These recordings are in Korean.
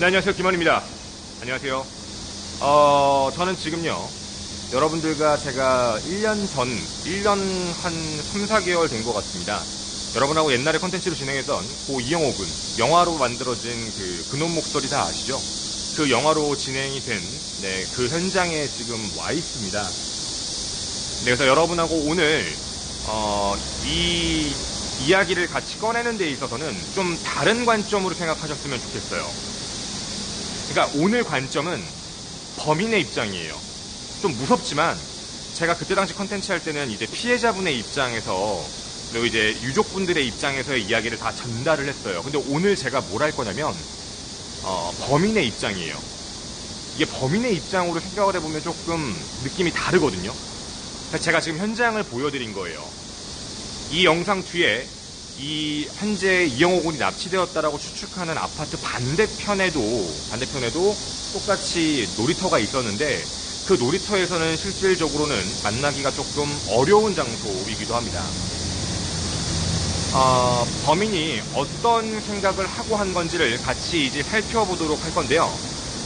네, 안녕하세요. 김원입니다. 안녕하세요. 저는 지금요, 여러분들과 제가 1년 한 3, 4개월 된 것 같습니다. 여러분하고 옛날에 컨텐츠로 진행했던 고 이영호 군, 영화로 만들어진 그놈 목소리 다 아시죠? 그 영화로 진행이 된, 그 현장에 지금 와 있습니다. 그래서 여러분하고 오늘, 이 이야기를 같이 꺼내는 데 있어서는 좀 다른 관점으로 생각하셨으면 좋겠어요. 그러니까 오늘 관점은 범인의 입장이에요. 좀 무섭지만 제가 그때 당시 컨텐츠 할 때는 이제 피해자분의 입장에서 그리고 이제 유족분들의 입장에서의 이야기를 다 전달을 했어요. 근데 오늘 제가 뭘 할 거냐면 범인의 입장이에요. 이게 범인의 입장으로 생각을 해보면 조금 느낌이 다르거든요. 그래서 제가 지금 현장을 보여드린 거예요. 이 영상 뒤에 이 현재 이영호 군이 납치되었다라고 추측하는 아파트 반대편에도 똑같이 놀이터가 있었는데 그 놀이터에서는 실질적으로는 만나기가 조금 어려운 장소이기도 합니다. 범인이 어떤 생각을 하고 한 건지를 같이 이제 살펴보도록 할 건데요.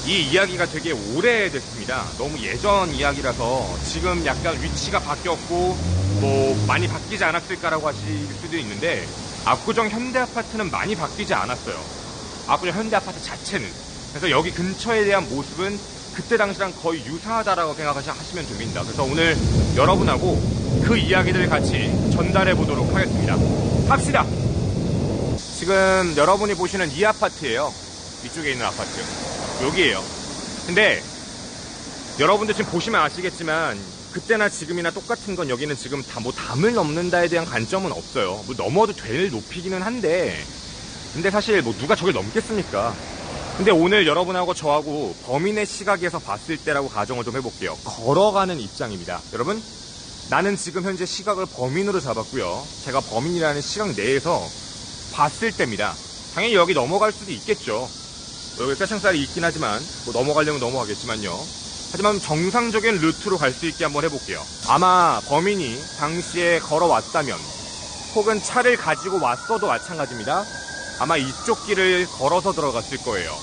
이 이야기가 되게 오래됐습니다. 너무 예전 이야기라서 지금 약간 위치가 바뀌었고 뭐 많이 바뀌지 않았을까라고 하실 수도 있는데 압구정 현대아파트는 많이 바뀌지 않았어요. 압구정 현대아파트 자체는. 그래서 여기 근처에 대한 모습은 그때 당시랑 거의 유사하다라고 생각하시면 됩니다. 그래서 오늘 여러분하고 그 이야기들을 같이 전달해 보도록 하겠습니다. 갑시다. 지금 여러분이 보시는 이 아파트예요. 이쪽에 있는 아파트. 여기에요. 근데 여러분들 지금 보시면 아시겠지만 그때나 지금이나 똑같은 건 여기는 지금 다 뭐 담을 넘는다에 대한 관점은 없어요. 뭐 넘어도 될 높이기는 한데 근데 사실 뭐 누가 저길 넘겠습니까? 근데 오늘 여러분하고 저하고 범인의 시각에서 봤을 때라고 가정을 좀 해볼게요. 걸어가는 입장입니다. 여러분, 나는 지금 현재 시각을 범인으로 잡았고요. 제가 범인이라는 시각 내에서 봤을 때입니다. 당연히 여기 넘어갈 수도 있겠죠. 여기 쇠창살이 있긴 하지만 뭐 넘어가려면 넘어가겠지만요. 하지만 정상적인 루트로 갈 수 있게 한번 해볼게요. 아마 범인이 당시에 걸어왔다면 혹은 차를 가지고 왔어도 마찬가지입니다. 아마 이쪽 길을 걸어서 들어갔을 거예요.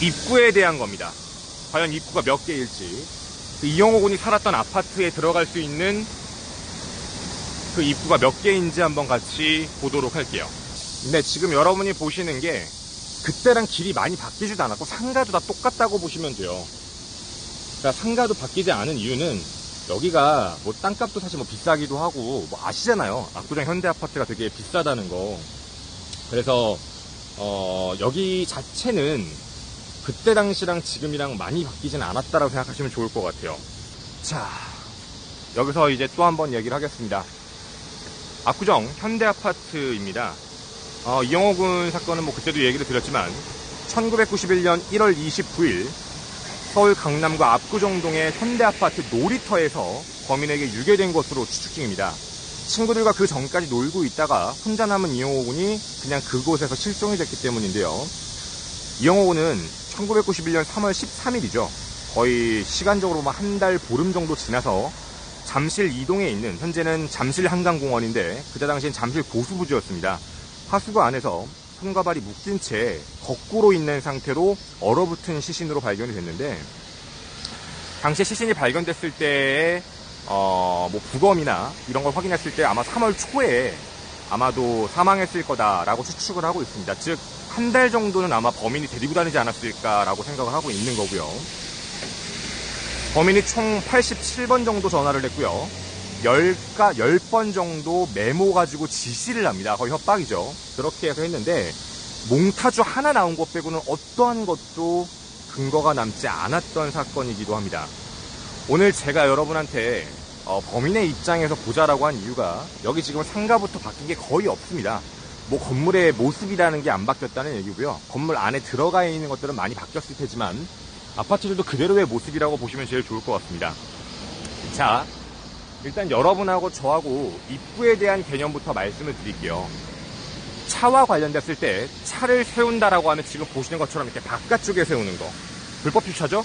입구에 대한 겁니다. 과연 입구가 몇 개일지. 이영호 군이 살았던 아파트에 들어갈 수 있는 그 입구가 몇 개인지 한번 같이 보도록 할게요. 근데 지금 여러분이 보시는 게 그때랑 길이 많이 바뀌지도 않았고 상가도 다 똑같다고 보시면 돼요. 그러니까 상가도 바뀌지 않은 이유는 여기가 뭐 땅값도 사실 뭐 비싸기도 하고 뭐 아시잖아요. 압구정 현대아파트가 되게 비싸다는 거. 그래서 여기 자체는 그때 당시랑 지금이랑 많이 바뀌진 않았다라고 생각하시면 좋을 것 같아요. 자, 여기서 이제 또 한번 얘기를 하겠습니다. 압구정 현대아파트입니다. 이영호 군 사건은 뭐 그때도 얘기를 드렸지만 1991년 1월 29일 서울 강남구 압구정동의 현대아파트 놀이터에서 범인에게 유괴된 것으로 추측 중입니다. 친구들과 그 전까지 놀고 있다가 혼자 남은 이영호 군이 그냥 그곳에서 실종이 됐기 때문인데요. 이영호 군은 1991년 3월 13일이죠. 거의 시간적으로 한 달 보름 정도 지나서 잠실 이동에 있는 현재는 잠실 한강공원인데 그때 당시엔 잠실 고수부지였습니다. 하수구 안에서 손과 발이 묶인 채 거꾸로 있는 상태로 얼어붙은 시신으로 발견이 됐는데 당시에 시신이 발견됐을 때의 뭐 부검이나 이런 걸 확인했을 때 아마 3월 초에 아마도 사망했을 거다라고 추측을 하고 있습니다. 즉 한 달 정도는 아마 범인이 데리고 다니지 않았을까라고 생각을 하고 있는 거고요. 범인이 총 87번 정도 전화를 했고요. 10번 정도 메모 가지고 지시를 합니다. 거의 협박이죠. 그렇게 해서 했는데 몽타주 하나 나온 것 빼고는 어떠한 것도 근거가 남지 않았던 사건이기도 합니다. 오늘 제가 여러분한테 범인의 입장에서 보자라고 한 이유가 여기 지금 상가부터 바뀐 게 거의 없습니다. 뭐 건물의 모습이라는 게 안 바뀌었다는 얘기고요. 건물 안에 들어가 있는 것들은 많이 바뀌었을 테지만 아파트들도 그대로의 모습이라고 보시면 제일 좋을 것 같습니다. 자, 일단 여러분하고 저하고 입구에 대한 개념부터 말씀을 드릴게요. 차와 관련됐을 때 차를 세운다라고 하면 지금 보시는 것처럼 이렇게 바깥쪽에 세우는 거. 불법 주차죠?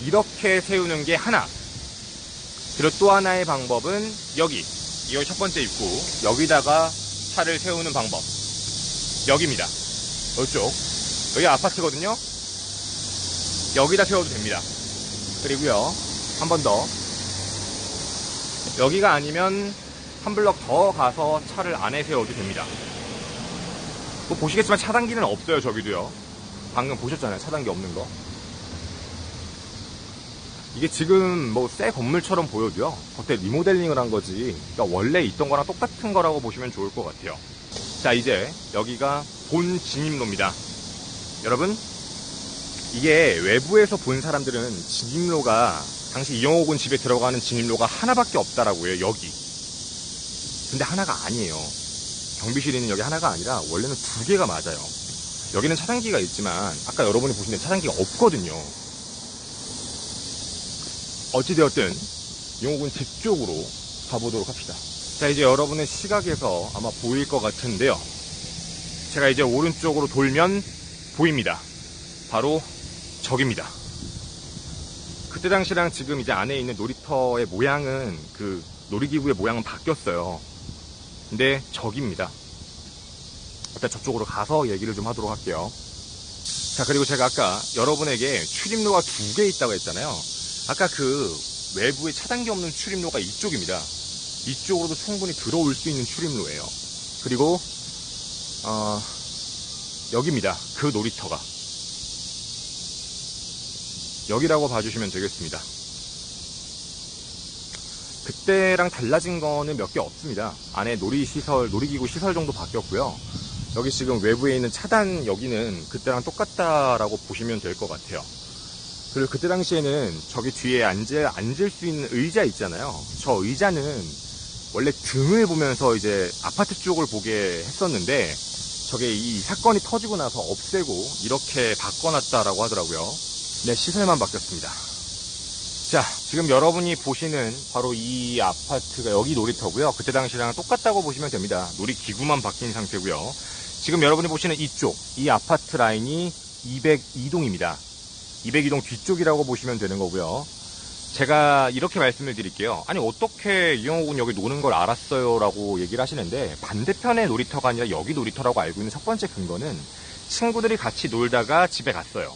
이렇게 세우는 게 하나. 그리고 또 하나의 방법은 여기 첫 번째 입구. 여기다가 차를 세우는 방법. 여기입니다. 이쪽. 여기 아파트거든요. 여기다 세워도 됩니다. 그리고요, 한 번 더. 여기가 아니면 한 블럭 더 가서 차를 안에 세워도 됩니다. 뭐 보시겠지만 차단기는 없어요. 저기도요. 방금 보셨잖아요. 차단기 없는 거. 이게 지금 뭐 새 건물처럼 보여도요, 겉에 리모델링을 한 거지, 그러니까 원래 있던 거랑 똑같은 거라고 보시면 좋을 것 같아요. 자, 이제 여기가 본 진입로입니다. 여러분, 이게 외부에서 본 사람들은 진입로가, 당시 이영호 군 집에 들어가는 진입로가 하나밖에 없다라고 해요. 여기. 근데 하나가 아니에요. 경비실에 있는 여기 하나가 아니라 원래는 두 개가 맞아요. 여기는 차단기가 있지만 아까 여러분이 보신 데 차단기가 없거든요. 어찌되었든 이영호 군 집 쪽으로 가보도록 합시다. 자, 이제 여러분의 시각에서 아마 보일 것 같은데요. 제가 이제 오른쪽으로 돌면 보입니다. 바로 저깁니다. 그때 당시랑 지금 이제 안에 있는 놀이터의 모양은, 그 놀이기구의 모양은 바뀌었어요. 근데 저깁니다. 일단 저쪽으로 가서 얘기를 좀 하도록 할게요. 자, 그리고 제가 아까 여러분에게 출입로가 두 개 있다고 했잖아요. 아까 그 외부에 차단기 없는 출입로가 이쪽입니다. 이쪽으로도 충분히 들어올 수 있는 출입로예요. 그리고 여기입니다. 그 놀이터가 여기라고 봐주시면 되겠습니다. 그때랑 달라진 거는 몇 개 없습니다. 안에 놀이기구 시설 정도 바뀌었고요. 여기 지금 외부에 있는 차단, 여기는 그때랑 똑같다라고 보시면 될 것 같아요. 그리고 그때 당시에는 저기 뒤에 앉을 수 있는 의자 있잖아요. 저 의자는 원래 등을 보면서 이제 아파트 쪽을 보게 했었는데, 저게 이 사건이 터지고 나서 없애고 이렇게 바꿔놨다라고 하더라고요. 네, 시설만 바뀌었습니다. 자, 지금 여러분이 보시는 바로 이 아파트가 여기 놀이터고요. 그때 당시랑 똑같다고 보시면 됩니다. 놀이기구만 바뀐 상태고요. 지금 여러분이 보시는 이쪽, 이 아파트 라인이 202동입니다. 202동 뒤쪽이라고 보시면 되는 거고요. 제가 이렇게 말씀을 드릴게요. 아니, 어떻게 이영호 군 여기 노는 걸 알았어요? 라고 얘기를 하시는데, 반대편의 놀이터가 아니라 여기 놀이터라고 알고 있는 첫 번째 근거는 친구들이 같이 놀다가 집에 갔어요.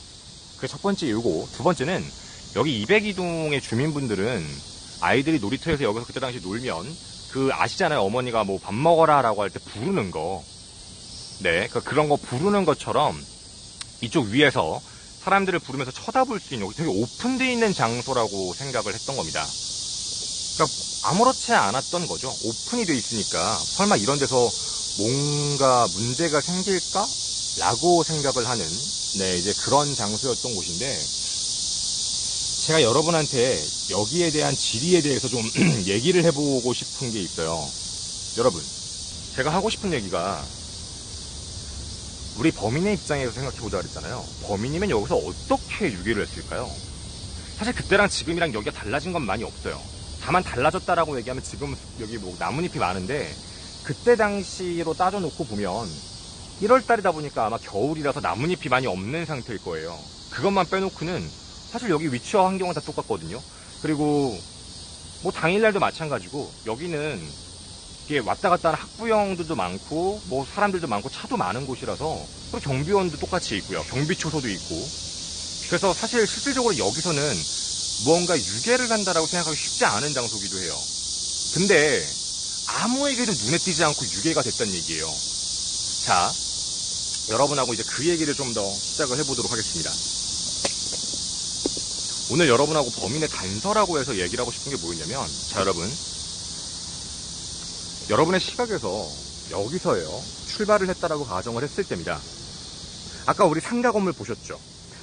그게 첫 번째 이유고, 두 번째는 여기 202동의 주민분들은 아이들이 놀이터에서 여기서 그때 당시 놀면, 그 아시잖아요. 어머니가 뭐 밥 먹어라 라고 할 때 부르는 거. 네, 그런 거 부르는 것처럼 이쪽 위에서 사람들을 부르면서 쳐다볼 수 있는, 되게 오픈되어 있는 장소라고 생각을 했던 겁니다. 그러니까 아무렇지 않았던 거죠. 오픈이 돼 있으니까 설마 이런 데서 뭔가 문제가 생길까? 라고 생각을 하는, 네, 이제 그런 장소였던 곳인데, 제가 여러분한테 여기에 대한 지리에 대해서 좀 얘기를 해보고 싶은 게 있어요. 여러분, 제가 하고 싶은 얘기가, 우리 범인의 입장에서 생각해보자 그랬잖아요. 범인이면 여기서 어떻게 유기를 했을까요? 사실 그때랑 지금이랑 여기가 달라진 건 많이 없어요. 다만 달라졌다라고 얘기하면 지금 여기 뭐 나뭇잎이 많은데, 그때 당시로 따져놓고 보면 1월달이다 보니까 아마 겨울이라서 나뭇잎이 많이 없는 상태일 거예요. 그것만 빼놓고는 사실 여기 위치와 환경은 다 똑같거든요. 그리고 뭐 당일날도 마찬가지고, 여기는 이게 왔다 갔다 하는 학부형들도 많고, 뭐 사람들도 많고, 차도 많은 곳이라서, 그리고 경비원도 똑같이 있고요. 경비초소도 있고. 그래서 사실 실질적으로 여기서는 무언가 유괴를 한다라고 생각하기 쉽지 않은 장소기도 해요. 근데 아무에게도 눈에 띄지 않고 유괴가 됐다는 얘기예요. 자, 여러분하고 이제 그 얘기를 좀 더 시작을 해보도록 하겠습니다. 오늘 여러분하고 범인의 단서라고 해서 얘기를 하고 싶은 게 뭐였냐면, 자, 여러분의 시각에서 여기서요, 출발을 했다라고 가정을 했을 때입니다. 아까 우리 상가 건물 보셨죠?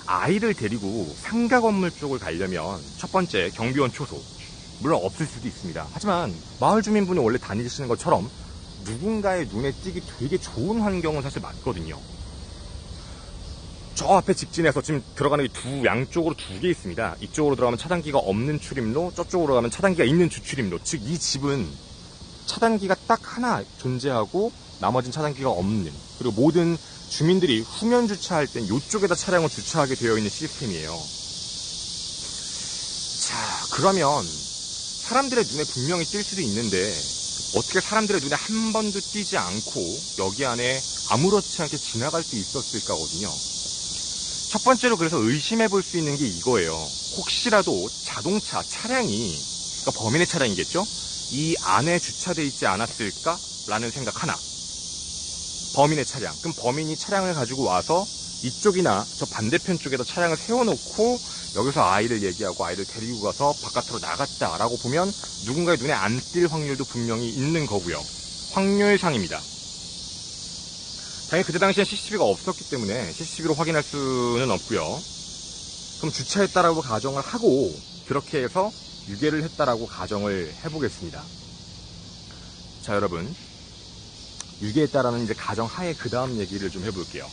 아이를 데리고 상가 건물 쪽을 가려면 첫 번째 경비원 초소, 물론 없을 수도 있습니다. 하지만 마을 주민분이 원래 다니시는 것처럼 누군가의 눈에 띄기 되게 좋은 환경은 사실 맞거든요. 저 앞에 직진해서 지금 들어가는 두 양쪽으로 두 개 있습니다. 이쪽으로 들어가면 차단기가 없는 출입로, 저쪽으로 가면 차단기가 있는 주출입로. 즉 이 집은 차단기가 딱 하나 존재하고 나머지는 차단기가 없는, 그리고 모든 주민들이 후면 주차할 땐 이쪽에다 차량을 주차하게 되어 있는 시스템이에요. 자, 그러면 사람들의 눈에 분명히 띌 수도 있는데, 어떻게 사람들의 눈에 한 번도 띄지 않고 여기 안에 아무렇지 않게 지나갈 수 있었을까거든요. 첫 번째로 그래서 의심해 볼 수 있는 게 이거예요. 혹시라도 자동차, 차량이, 그러니까 범인의 차량이겠죠? 이 안에 주차되어 있지 않았을까라는 생각 하나. 범인의 차량. 그럼 범인이 차량을 가지고 와서 이쪽이나 저 반대편 쪽에다 차량을 세워놓고 여기서 아이를 얘기하고 아이를 데리고 가서 바깥으로 나갔다라고 보면 누군가의 눈에 안 띌 확률도 분명히 있는 거고요. 확률상입니다. 당연히 그때 당시엔 CCTV가 없었기 때문에 CCTV로 확인할 수는 없고요. 그럼 주차했다라고 가정을 하고 그렇게 해서 유괴를 했다라고 가정을 해보겠습니다. 자, 여러분, 유괴했다라는 이제 가정하에 그 다음 얘기를 좀 해볼게요.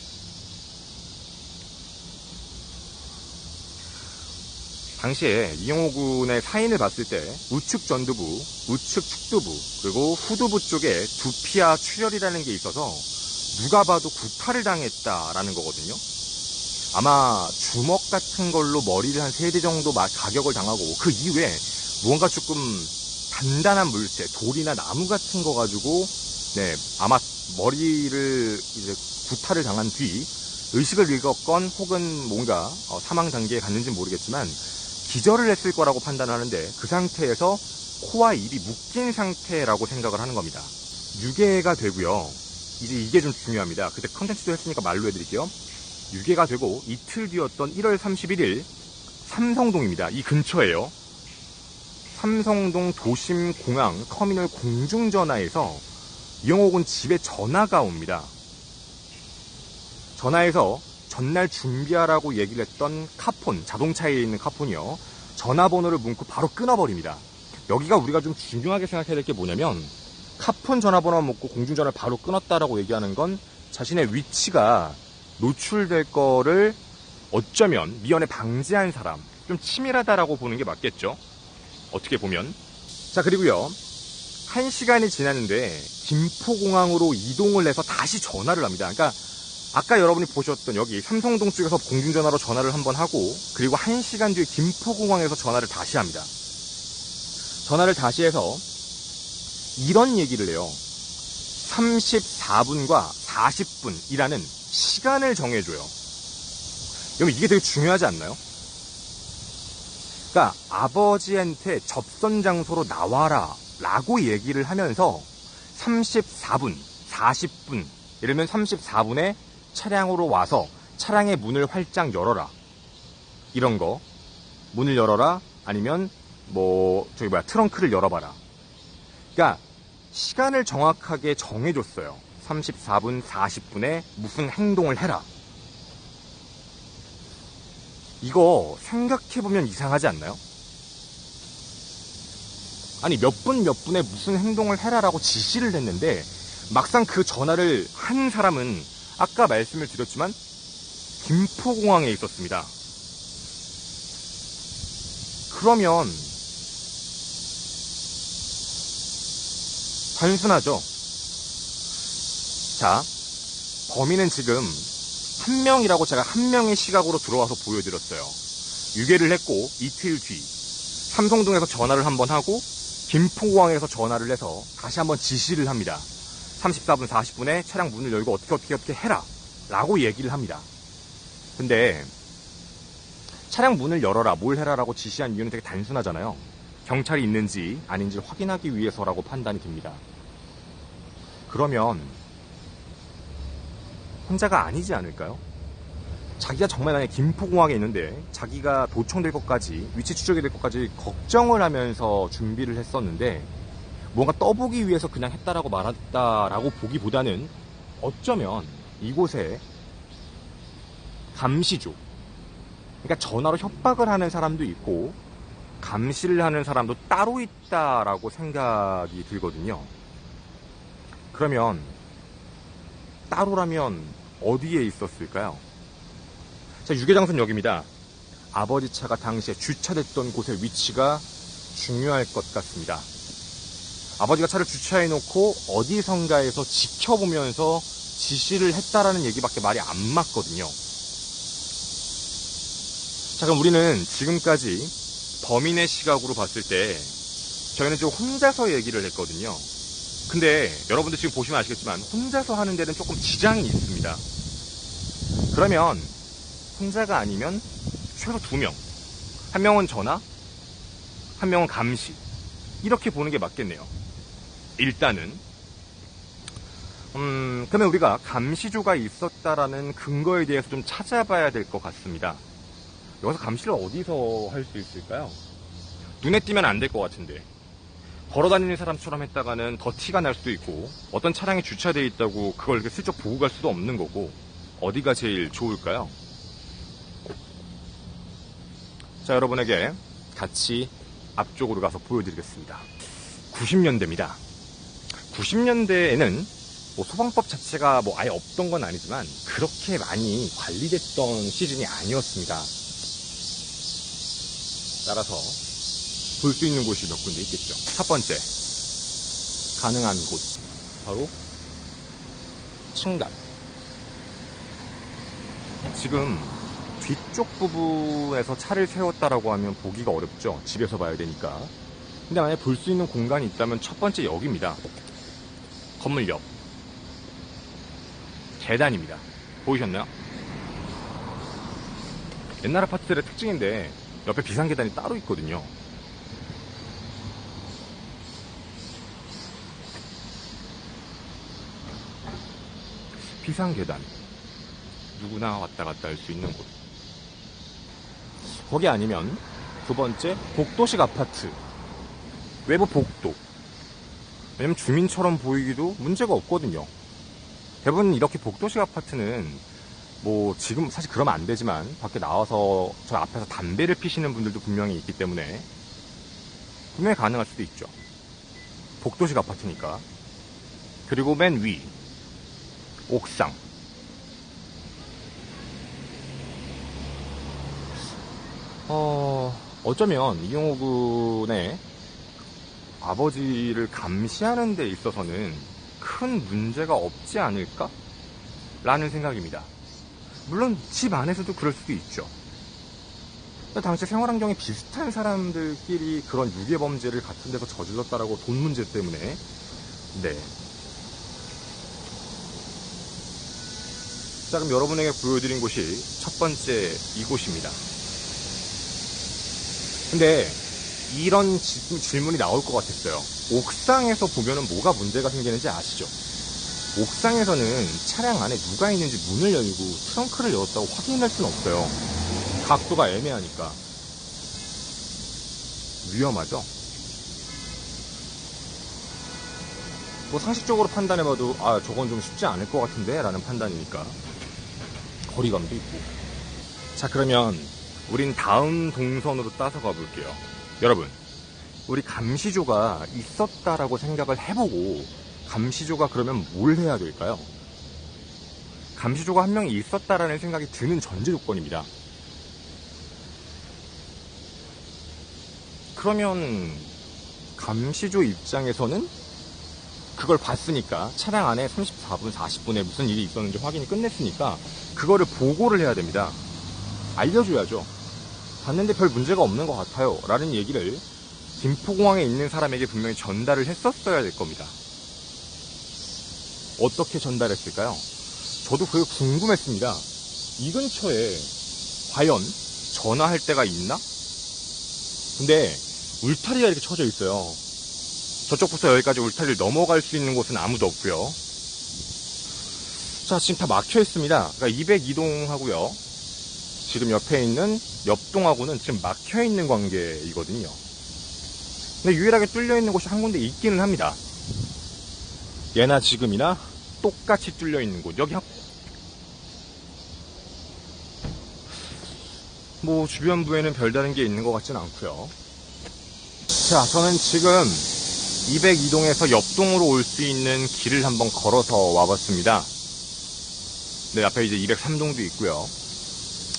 당시에 이영호 군의 사인을 봤을 때 우측 전두부, 우측 축두부, 그리고 후두부 쪽에 두피와 출혈이라는 게 있어서 누가 봐도 구타를 당했다라는 거거든요. 아마 주먹 같은 걸로 머리를 한 3대 정도 가격을 당하고 그 이후에 무언가 조금 단단한 물체, 돌이나 나무 같은 거 가지고 아마 머리를 이제 구타를 당한 뒤 의식을 잃었건 혹은 뭔가 사망 단계에 갔는지 모르겠지만 기절을 했을 거라고 판단을 하는데 그 상태에서 코와 입이 묶인 상태라고 생각을 하는 겁니다. 유괴가 되고요. 이제 이게 좀 중요합니다. 그때 컨텐츠도 했으니까 말로 해드릴게요. 유괴가 되고 이틀 뒤였던 1월 31일 삼성동입니다. 이 근처에요. 삼성동 도심공항 터미널 공중전화에서 이영호 군 집에 전화가 옵니다. 전화해서 전날 준비하라고 얘기를 했던 카폰, 자동차에 있는 카폰이요. 전화번호를 묻고 바로 끊어버립니다. 여기가 우리가 좀 중요하게 생각해야 될 게 뭐냐면 카폰 전화번호만 묻고 공중전화를 바로 끊었다라고 얘기하는 건 자신의 위치가 노출될 거를 어쩌면 미연에 방지한 사람, 좀 치밀하다라고 보는 게 맞겠죠. 어떻게 보면. 자, 그리고요. 1시간이 지났는데 김포공항으로 이동을 해서 다시 전화를 합니다. 그러니까 아까 여러분이 보셨던 여기 삼성동 쪽에서 공중전화로 전화를 한번 하고 그리고 1시간 뒤에 김포공항에서 전화를 다시 합니다. 전화를 다시 해서 이런 얘기를 해요. 34분과 40분이라는 시간을 정해줘요. 여러분 이게 되게 중요하지 않나요? 그러니까 아버지한테 접선 장소로 나와라 라고 얘기를 하면서 34분, 40분, 예를 들면 34분에 차량으로 와서 차량의 문을 활짝 열어라. 이런 거. 문을 열어라. 아니면 트렁크를 열어봐라. 그러니까 시간을 정확하게 정해줬어요. 34분, 40분에 무슨 행동을 해라. 이거 생각해보면 이상하지 않나요? 아니 몇 분에 무슨 행동을 해라라고 지시를 했는데 막상 그 전화를 한 사람은 아까 말씀을 드렸지만 김포공항에 있었습니다. 그러면 단순하죠. 자, 범인은 지금 한 명이라고 제가 한 명의 시각으로 들어와서 보여드렸어요. 유괴를 했고 이틀 뒤 삼성동에서 전화를 한번 하고 김포공항에서 전화를 해서 다시 한번 지시를 합니다. 34분, 40분에 차량 문을 열고 어떻게 해라 라고 얘기를 합니다. 근데 차량 문을 열어라, 뭘 해라라고 지시한 이유는 되게 단순하잖아요. 경찰이 있는지 아닌지 확인하기 위해서라고 판단이 됩니다. 그러면 혼자가 아니지 않을까요? 자기가 정말 만약에 김포공항에 있는데 자기가 도청될 것까지, 위치 추적이 될 것까지 걱정을 하면서 준비를 했었는데 뭔가 떠보기 위해서 그냥 했다라고 말했다라고 보기보다는 어쩌면 이곳에 감시조, 그러니까 전화로 협박을 하는 사람도 있고 감시를 하는 사람도 따로 있다라고 생각이 들거든요. 그러면 따로라면 어디에 있었을까요? 자, 유괴장소는 여기입니다. 아버지 차가 당시에 주차됐던 곳의 위치가 중요할 것 같습니다. 아버지가 차를 주차해놓고 어디선가에서 지켜보면서 지시를 했다라는 얘기밖에 말이 안 맞거든요. 자, 그럼 우리는 지금까지 범인의 시각으로 봤을 때 저희는 좀 혼자서 얘기를 했거든요. 근데 여러분들 지금 보시면 아시겠지만 혼자서 하는 데는 조금 지장이 있습니다. 그러면 혼자가 아니면 최소 2명. 한 명은 전화, 한 명은 감시. 이렇게 보는 게 맞겠네요. 일단은 그러면 우리가 감시조가 있었다라는 근거에 대해서 좀 찾아봐야 될 것 같습니다. 여기서 감시를 어디서 할 수 있을까요? 눈에 띄면 안 될 것 같은데, 걸어다니는 사람처럼 했다가는 더 티가 날 수도 있고, 어떤 차량이 주차되어 있다고 그걸 이렇게 슬쩍 보고 갈 수도 없는 거고, 어디가 제일 좋을까요? 자, 여러분에게 같이 앞쪽으로 가서 보여드리겠습니다. 90년대입니다. 90년대에는 소방법 자체가 아예 없던 건 아니지만 그렇게 많이 관리됐던 시즌이 아니었습니다. 따라서 볼 수 있는 곳이 몇 군데 있겠죠. 첫 번째, 가능한 곳, 바로 층간. 지금 뒤쪽 부분에서 차를 세웠다라고 하면 보기가 어렵죠. 집에서 봐야 되니까. 근데 만약에 볼 수 있는 공간이 있다면 첫 번째 여기입니다. 건물 옆 계단입니다. 보이셨나요? 옛날 아파트들의 특징인데 옆에 비상계단이 따로 있거든요. 비상계단, 누구나 왔다 갔다 할 수 있는 곳. 거기 아니면 두 번째, 복도식 아파트, 외부 복도. 왜냐면 주민처럼 보이기도 문제가 없거든요. 대부분 이렇게 복도식 아파트는 지금 사실 그러면 안 되지만 밖에 나와서 저 앞에서 담배를 피시는 분들도 분명히 있기 때문에 분명히 가능할 수도 있죠. 복도식 아파트니까. 그리고 맨 위, 옥상. 어쩌면 이용호 군의 아버지를 감시하는 데 있어서는 큰 문제가 없지 않을까? 라는 생각입니다. 물론 집 안에서도 그럴 수도 있죠. 당시 생활환경이 비슷한 사람들끼리 그런 유괴범죄를 같은 데서 저질렀다라고 돈 문제 때문에. 네. 자, 그럼 여러분에게 보여드린 곳이 첫 번째 이곳입니다. 근데 이런 질문이 나올 것 같았어요. 옥상에서 보면은 뭐가 문제가 생기는지 아시죠? 옥상에서는 차량 안에 누가 있는지 문을 열고 트렁크를 열었다고 확인할 수는 없어요. 각도가 애매하니까. 위험하죠? 상식적으로 판단해봐도 저건 좀 쉽지 않을 것 같은데 라는 판단이니까 거리감도 있고. 자, 그러면 우린 다음 동선으로 따서 가볼게요. 여러분, 우리 감시조가 있었다라고 생각을 해보고 감시조가 그러면 뭘 해야 될까요? 감시조가 한 명이 있었다라는 생각이 드는 전제 조건입니다. 그러면 감시조 입장에서는 그걸 봤으니까 차량 안에 34분, 40분에 무슨 일이 있었는지 확인이 끝냈으니까 그거를 보고를 해야 됩니다. 알려줘야죠. 봤는데 별 문제가 없는 것 같아요 라는 얘기를 김포공항에 있는 사람에게 분명히 전달을 했었어야 될 겁니다. 어떻게 전달했을까요? 저도 그게 궁금했습니다. 이 근처에 과연 전화할 데가 있나? 근데 울타리가 이렇게 쳐져 있어요. 저쪽부터 여기까지 울타리를 넘어갈 수 있는 곳은 아무도 없고요. 자, 지금 다 막혀 있습니다. 그러니까 202동 하고요. 지금 옆에 있는 옆동하고는 지금 막혀 있는 관계이거든요. 근데 유일하게 뚫려 있는 곳이 한 군데 있기는 합니다. 예나 지금이나 똑같이 뚫려 있는 곳. 여기 주변부에는 별다른 게 있는 것 같지는 않고요. 자, 저는 지금 202동에서 옆동으로 올 수 있는 길을 한번 걸어서 와봤습니다. 네, 앞에 이제 203동도 있고요.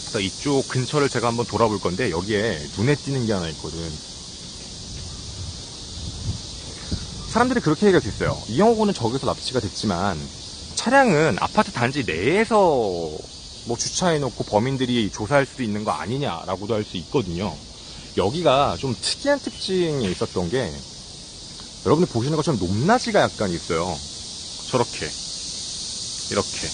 그래서 이쪽 근처를 제가 한번 돌아볼 건데 여기에 눈에 띄는 게 하나 있거든. 사람들이 그렇게 얘기할 수 있어요. 이영호 군은 저기서 납치가 됐지만 차량은 아파트 단지 내에서 주차해놓고 범인들이 조사할 수도 있는 거 아니냐라고도 할 수 있거든요. 여기가 좀 특이한 특징이 있었던 게 여러분들 보시는 것처럼 높낮이가 약간 있어요. 저렇게 이렇게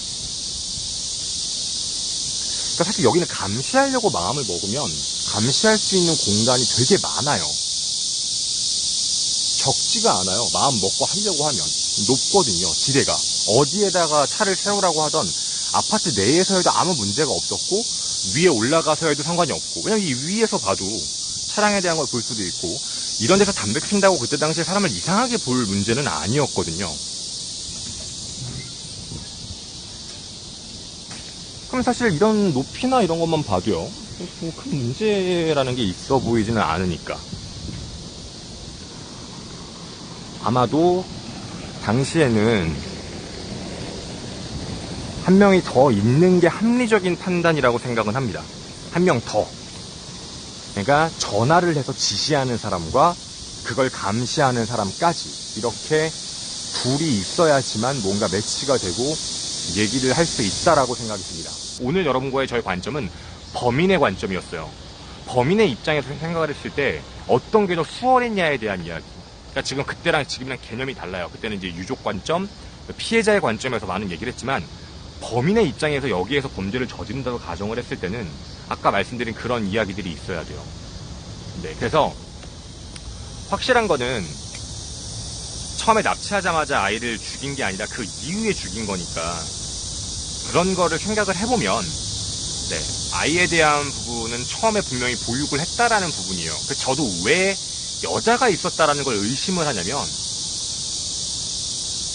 그러니까 사실 여기는 감시하려고 마음을 먹으면 감시할 수 있는 공간이 되게 많아요. 적지가 않아요. 마음 먹고 하려고 하면. 높거든요, 지대가. 어디에다가 차를 세우라고 하던 아파트 내에서 해도 아무 문제가 없었고, 위에 올라가서 해도 상관이 없고, 왜냐면 이 위에서 봐도 차량에 대한 걸 볼 수도 있고, 이런 데서 담배 핀다고 그때 당시에 사람을 이상하게 볼 문제는 아니었거든요. 그럼 사실 이런 높이나 이런 것만 봐도요, 뭐 큰 문제라는 게 있어 보이지는 않으니까. 아마도 당시에는 한 명이 더 있는 게 합리적인 판단이라고 생각은 합니다. 한 명 더. 그러니까 전화를 해서 지시하는 사람과 그걸 감시하는 사람까지 이렇게 둘이 있어야지만 뭔가 매치가 되고 얘기를 할 수 있다라고 생각이 듭니다. 오늘 여러분과의 저의 관점은 범인의 관점이었어요. 범인의 입장에서 생각을 했을 때 어떤 게 더 수월했냐에 대한 이야기. 그러니까 지금 그때랑 지금이랑 개념이 달라요. 그때는 이제 유족 관점, 피해자의 관점에서 많은 얘기를 했지만 범인의 입장에서 여기에서 범죄를 저지른다고 가정을 했을 때는 아까 말씀드린 그런 이야기들이 있어야 돼요. 네, 그래서 확실한 거는 처음에 납치하자마자 아이를 죽인 게 아니라 그 이후에 죽인 거니까 그런 거를 생각을 해보면 네, 아이에 대한 부분은 처음에 분명히 보육을 했다라는 부분이에요. 저도 왜 여자가 있었다라는 걸 의심을 하냐면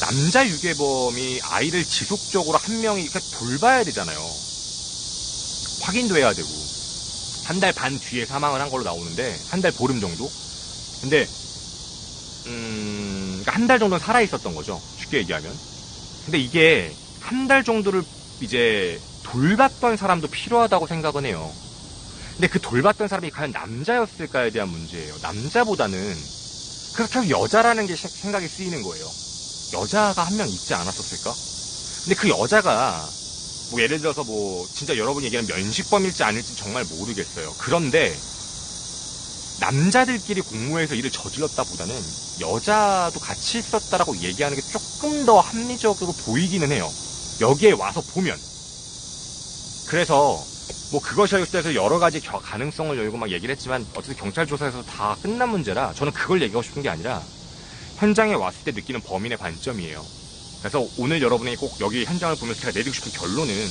남자 유괴범이 아이를 지속적으로 한 명이 돌봐야 되잖아요. 확인도 해야 되고 한 달 반 뒤에 사망을 한 걸로 나오는데 한 달 보름 정도? 근데 그러니까 한 달 정도는 살아있었던 거죠. 쉽게 얘기하면. 근데 이게 한 달 정도를 이제 돌봤던 사람도 필요하다고 생각은 해요. 근데 그 돌봤던 사람이 과연 남자였을까에 대한 문제예요. 남자보다는 그래서 계속 여자라는 게 생각이 쓰이는 거예요. 여자가 한 명 있지 않았었을까? 근데 그 여자가 뭐 예를 들어서 뭐 진짜 여러분이 얘기하는 면식범일지 아닐지 정말 모르겠어요. 그런데 남자들끼리 공모해서 일을 저질렀다 보다는 여자도 같이 있었다라고 얘기하는 게 조금 더 합리적으로 보이기는 해요. 여기에 와서 보면. 그래서 뭐 그것에 대해서 여러 가지 가능성을 열고 막 얘기를 했지만 어쨌든 경찰 조사에서 다 끝난 문제라 저는 그걸 얘기하고 싶은 게 아니라 현장에 왔을 때 느끼는 범인의 관점이에요. 그래서 오늘 여러분이 꼭 여기 현장을 보면서 제가 내리고 싶은 결론은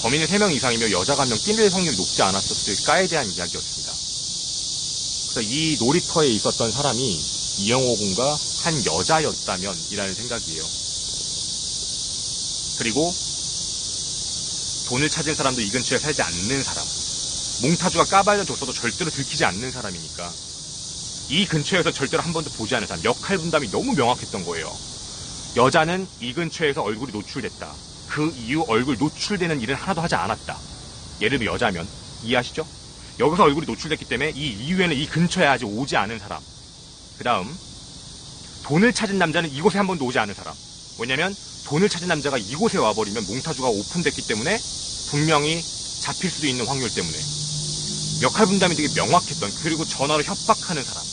범인은 3명 이상이며 여자가 1명 끼를 확률이 높지 않았었을까에 대한 이야기였습니다. 그래서 이 놀이터에 있었던 사람이 이영호 군과 한 여자였다면 이라는 생각이에요. 그리고 돈을 찾은 사람도 이 근처에 살지 않는 사람, 몽타주가 까발려줬어도 절대로 들키지 않는 사람이니까 이 근처에서 절대로 한 번도 보지 않은 사람, 역할 분담이 너무 명확했던 거예요. 여자는 이 근처에서 얼굴이 노출됐다. 그 이후 얼굴 노출되는 일은 하나도 하지 않았다. 예를 들어 여자면 이해하시죠? 여기서 얼굴이 노출됐기 때문에 이 이후에는 이 근처에 아직 오지 않은 사람. 그 다음 돈을 찾은 남자는 이곳에 한 번도 오지 않은 사람. 왜냐면 돈을 찾은 남자가 이곳에 와버리면 몽타주가 오픈됐기 때문에 분명히 잡힐 수도 있는 확률 때문에 역할 분담이 되게 명확했던, 그리고 전화로 협박하는 사람.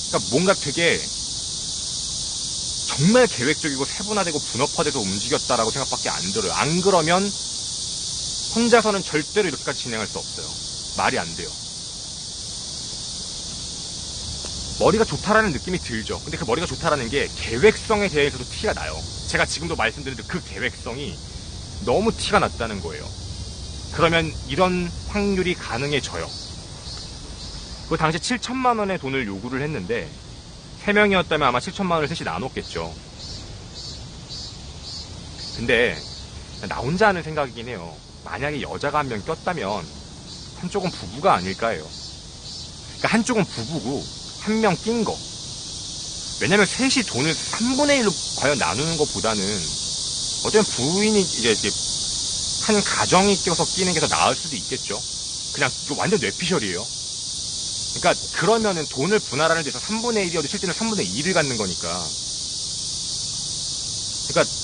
그러니까 뭔가 되게 정말 계획적이고 세분화되고 분업화돼서 움직였다라고 생각밖에 안 들어요. 안 그러면 혼자서는 절대로 이렇게까지 진행할 수 없어요. 말이 안 돼요. 머리가 좋다라는 느낌이 들죠. 근데 그 머리가 좋다라는 게 계획성에 대해서도 티가 나요. 제가 지금도 말씀드린 그 계획성이 너무 티가 났다는 거예요. 그러면 이런 확률이 가능해져요. 그 당시 7천만 원의 돈을 요구를 했는데 3명이었다면 아마 7천만 원을 셋이 나눴겠죠. 근데 나 혼자 하는 생각이긴 해요. 만약에 여자가 한 명 꼈다면 한쪽은 부부가 아닐까요? 그러니까 한쪽은 부부고 한 명 낀 거. 왜냐면 셋이 돈을 3분의 1로 과연 나누는 것보다는 어쩌면 부인이 이제 한 가정이 껴서 끼는 게 더 나을 수도 있겠죠. 그냥 완전 뇌피셜이에요. 그러니까 그러면은 돈을 분할하는 데서 3분의 1이어도 실제는 3분의 2를 갖는 거니까. 그러니까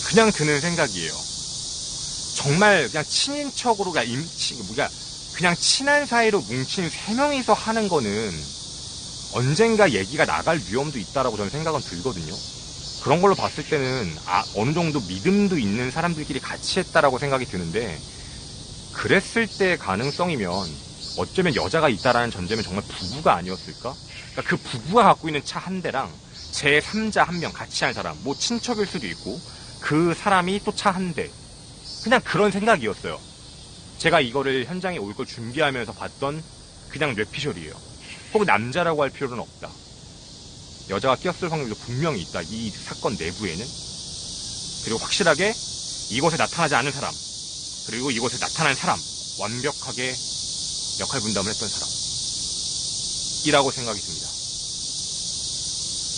그냥 드는 생각이에요. 정말 그냥 친인척으로 그냥 친한 사이로 뭉친 3명이서 하는 거는 언젠가 얘기가 나갈 위험도 있다라고 저는 생각은 들거든요. 그런 걸로 봤을 때는 어느 정도 믿음도 있는 사람들끼리 같이 했다라고 생각이 드는데, 그랬을 때 가능성이면 어쩌면 여자가 있다라는 전제면 정말 부부가 아니었을까? 그러니까 그 부부가 갖고 있는 차 한 대랑 제3자 한 명 같이 한 사람, 뭐 친척일 수도 있고 그 사람이 또 차 한 대, 그냥 그런 생각이었어요. 제가 이거를 현장에 올 걸 준비하면서 봤던 그냥 뇌피셜이에요. 꼭 남자라고 할 필요는 없다. 여자가 끼었을 확률도 분명히 있다. 이 사건 내부에는. 그리고 확실하게 이곳에 나타나지 않은 사람, 그리고 이곳에 나타난 사람, 완벽하게 역할 분담을 했던 사람이라고 생각이 듭니다.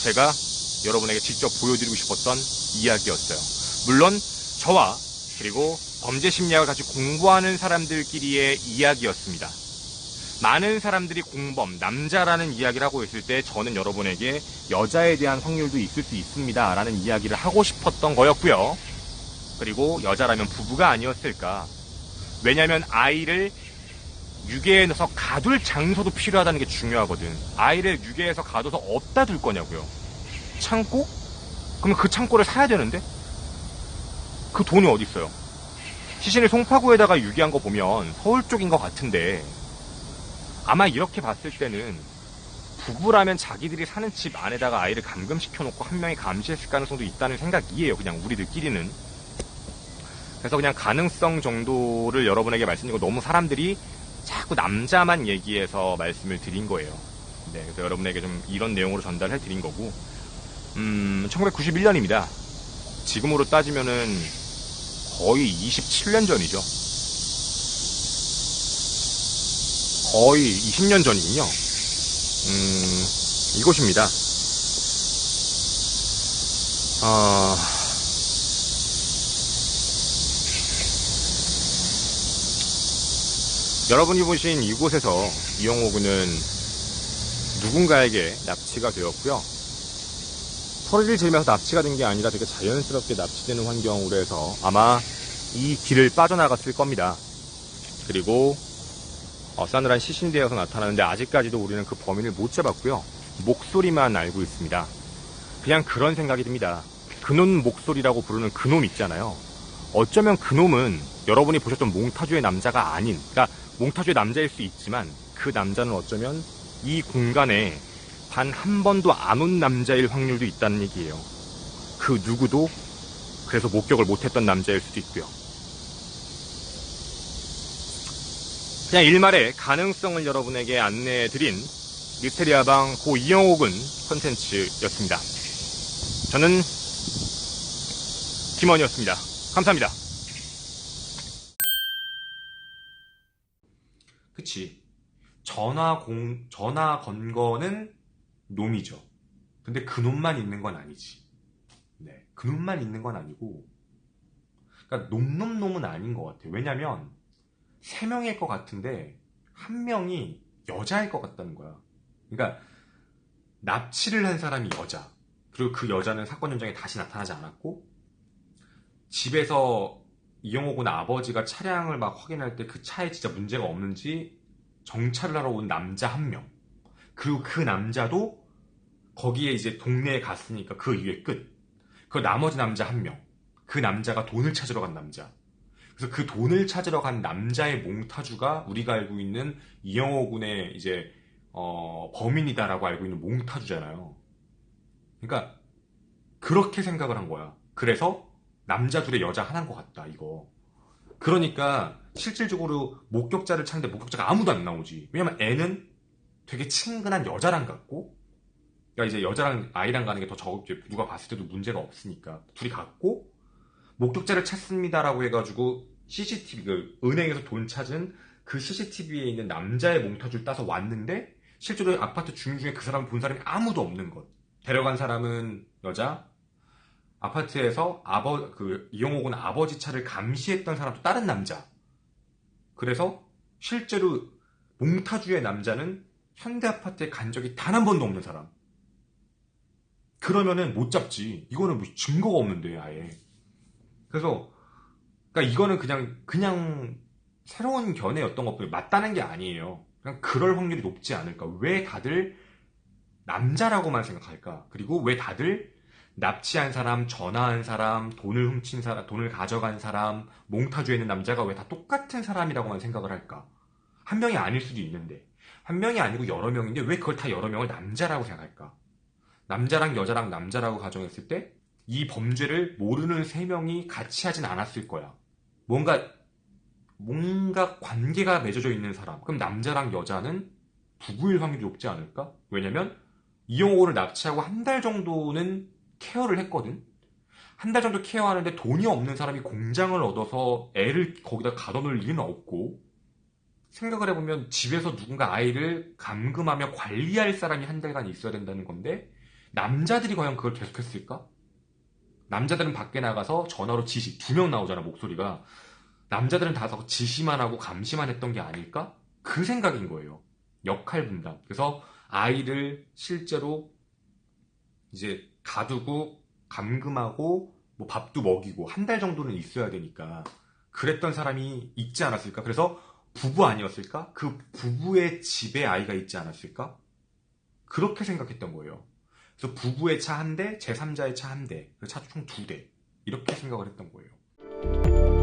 제가 여러분에게 직접 보여드리고 싶었던 이야기였어요. 물론 저와 그리고 범죄 심리학을 같이 공부하는 사람들끼리의 이야기였습니다. 많은 사람들이 공범, 남자라는 이야기를 하고 있을 때 저는 여러분에게 여자에 대한 확률도 있을 수 있습니다 라는 이야기를 하고 싶었던 거였고요. 그리고 여자라면 부부가 아니었을까. 왜냐면 아이를 유괴해서 가둘 장소도 필요하다는 게 중요하거든. 아이를 유괴해서 가둬서 어디다 둘 거냐고요. 창고? 그러면 그 창고를 사야 되는데? 그 돈이 어디 있어요? 시신을 송파구에다가 유기한 거 보면 서울 쪽인 것 같은데, 아마 이렇게 봤을 때는 부부라면 자기들이 사는 집 안에다가 아이를 감금시켜놓고 한 명이 감시했을 가능성도 있다는 생각이에요. 그냥 우리들끼리는. 그래서 그냥 가능성 정도를 여러분에게 말씀드리고, 너무 사람들이 자꾸 남자만 얘기해서 말씀을 드린 거예요. 네, 그래서 여러분에게 좀 이런 내용으로 전달해 드린 거고, 1991년입니다. 지금으로 따지면은 거의 27년 전이죠. 거의 20년 전이군요. 이곳입니다. 여러분이 보신 이곳에서 이영호 군은 누군가에게 납치가 되었고요. 소리를 지르면서 납치가 된 게 아니라 되게 자연스럽게 납치되는 환경으로 해서 아마 이 길을 빠져나갔을 겁니다. 그리고 싸늘한 시신되어서 나타나는데 아직까지도 우리는 그 범인을 못 잡았고요. 목소리만 알고 있습니다. 그냥 그런 생각이 듭니다. 그놈 목소리라고 부르는 그놈 있잖아요. 어쩌면 그놈은 여러분이 보셨던 몽타주의 남자가 아닌, 그러니까 몽타주의 남자일 수 있지만 그 남자는 어쩌면 이 공간에 단 한 번도 안 온 남자일 확률도 있다는 얘기예요. 그 누구도 그래서 목격을 못했던 남자일 수도 있고요. 그냥 일말의 가능성을 여러분에게 안내해드린 미스테리아방 고 이영호 군 콘텐츠였습니다. 저는 김원이었습니다. 감사합니다. 그치. 전화 건 거는 놈이죠. 근데 그 놈만 있는 건 아니지. 네. 그 놈만 있는 건 아니고, 그러니까 놈은 아닌 것 같아요. 왜냐면 3명일 것 같은데 1명이 여자일 것 같다는 거야. 그러니까 납치를 한 사람이 여자, 그리고 그 여자는 사건 현장에 다시 나타나지 않았고, 집에서 이영호 군 아버지가 차량을 막 확인할 때 그 차에 진짜 문제가 없는지 정찰을 하러 온 남자 1명, 그리고 그 남자도 거기에 이제 동네에 갔으니까 그 이후에 끝. 그 나머지 남자 1명, 그 남자가 돈을 찾으러 간 남자. 그래서 그 돈을 찾으러 간 남자의 몽타주가 우리가 알고 있는 이영호 군의 이제 범인이다라고 알고 있는 몽타주잖아요. 그러니까 그렇게 생각을 한 거야. 그래서 남자 둘에 여자 하나인 것 같다, 이거. 그러니까 실질적으로 목격자를 찾는데 목격자가 아무도 안 나오지. 왜냐면 애는 되게 친근한 여자랑 갔고, 그러니까 이제 여자랑 아이랑 가는 게 더 적게 누가 봤을 때도 문제가 없으니까 둘이 갔고, 목격자를 찾습니다라고 해가지고 CCTV, 그 은행에서 돈 찾은 그 CCTV에 있는 남자의 몽타주를 따서 왔는데, 실제로 아파트 주민 중에 그 사람을 본 사람이 아무도 없는 것. 데려간 사람은 여자, 아파트에서 이영호 군 아버지 차를 감시했던 사람도 다른 남자. 그래서 실제로 몽타주의 남자는 현대 아파트에 간 적이 단 한 번도 없는 사람. 그러면은 못 잡지. 이거는 뭐 증거가 없는데, 아예. 그래서 그러니까 이거는 그냥 새로운 견해였던 것뿐이 맞다는 게 아니에요. 그냥 그럴 확률이 높지 않을까. 왜 다들 남자라고만 생각할까? 그리고 왜 다들 납치한 사람, 전화한 사람, 돈을 훔친 사람, 돈을 가져간 사람, 몽타주에 있는 남자가 왜 다 똑같은 사람이라고만 생각을 할까? 한 명이 아닐 수도 있는데, 한 명이 아니고 여러 명인데 왜 그걸 다 여러 명을 남자라고 생각할까? 남자랑 여자랑 남자라고 가정했을 때 이 범죄를 모르는 세 명이 같이 하진 않았을 거야. 뭔가 관계가 맺어져 있는 사람. 그럼 남자랑 여자는 부부일 확률이 높지 않을까? 왜냐면 이영호를 납치하고 한 달 정도는 케어를 했거든. 한 달 정도 케어하는데 돈이 없는 사람이 공장을 얻어서 애를 거기다 가둬놓을 리는 없고, 생각을 해보면 집에서 누군가 아이를 감금하며 관리할 사람이 한 달간 있어야 된다는 건데, 남자들이 과연 그걸 계속했을까? 남자들은 밖에 나가서 전화로 지시, 2명 나오잖아, 목소리가. 남자들은 다 지시만 하고 감시만 했던 게 아닐까? 그 생각인 거예요. 역할 분담. 그래서 아이를 실제로 이제 가두고 감금하고 뭐 밥도 먹이고 한 달 정도는 있어야 되니까 그랬던 사람이 있지 않았을까? 그래서 부부 아니었을까? 그 부부의 집에 아이가 있지 않았을까? 그렇게 생각했던 거예요. 그래서 부부의 차 한 대, 제3자의 차 한 대, 차 총 2대. 이렇게 생각을 했던 거예요.